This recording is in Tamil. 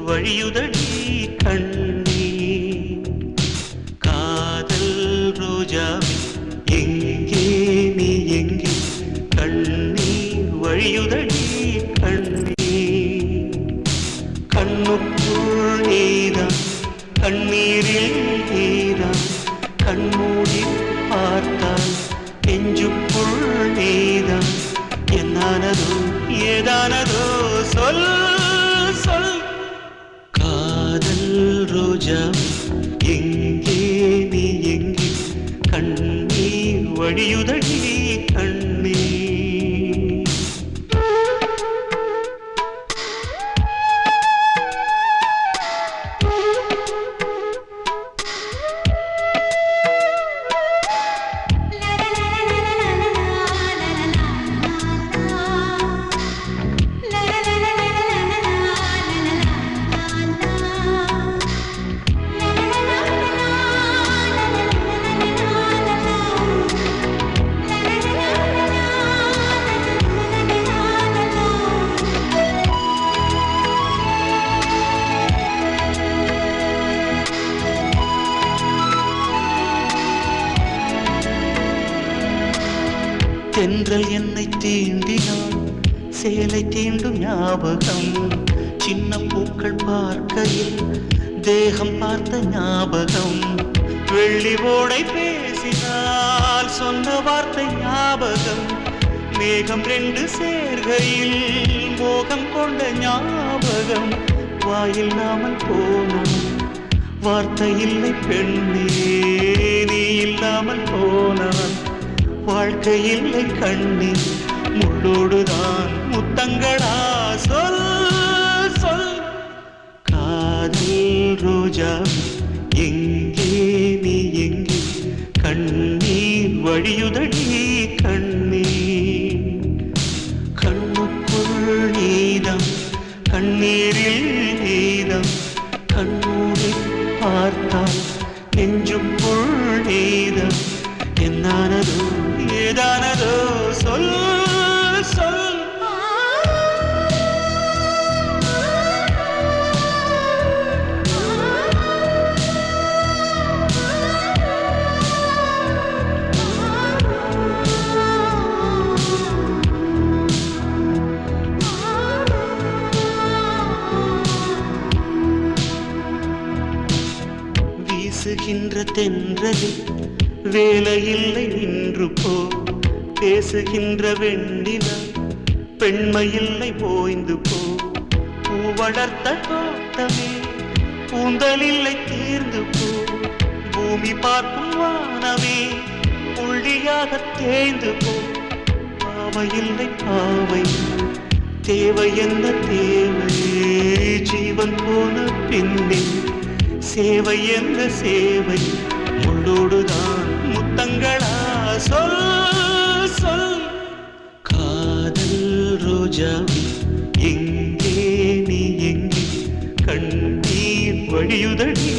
வழியுதடி கண்ணீர். காதல் ரோஜாவே எங்கே நீ எங்கே, கண்ணீர் வழியுதடி கண்ணீர். கண்ணுக்குள் நீதான், கண்ணீரில் நீதான், கண்மூடி பார்த்தால் நெஞ்சுக்குள் நீதான். என்னானதோ ஏதானதோ சொல் சொல். காதல் ரோஜா எங்கே நீ எங்கே, கண்ணீர் வழியுதடி கண்ணீர். தென்றல் என்னை தீண்டினான், சேலை தீண்டும் ஞாபகம். சின்ன பூக்கள் பார்க்கையில் தேகம் பார்த்த ஞாபகம். வெள்ளி ஓடை பேசினால் சொன்ன வார்த்தை ஞாபகம். மேகம் ரெண்டு சேர்கையில் மோகம் கொண்ட ஞாபகம். வாயில்லாமல் போனான், வார்த்தை இல்லை பெண்ணே, நீ இல்லாமல் போனான். வாழ்க்கை இல்லை கண்ணே, முள்ளோடுதான் முத்தங்களா சொல் சொல். காதல் ரோஜா எங்கே நீ எங்கே, கண்ணீர் வழியுதடி கண்ணீர். கண்ணுக்குள் நீதான், கண்ணீரில் நீதான், கண்ணூரை பார்த்தால் நெஞ்சுக்குள் நீதான். என்னானதோ ஏதானதோ சொல் சொல். வீசுகின்ற தென்றலில் வேலையில்லை நின்று போ. பேசுகின்ற வெண்ணிலா பெண்மையில்லை போய்ந்து போ. பூ வளர்த்த தோட்டமே பூந்தலில்லை தீர்ந்து போ. பூமி பார்க்கும் வானமே புள்ளியாக தேய்ந்து போ. பாவையில்லை பாவை, தேவை என்ன தேவை, ஜீவன் போன பின்னே சேவை என்ற சேவை. முள்ளோடுதான் முத்தங்களா சொல் சொல். காதல் ரோஜாவே எங்கே நீ எங்கே, கண்ணீர் வழியுதடி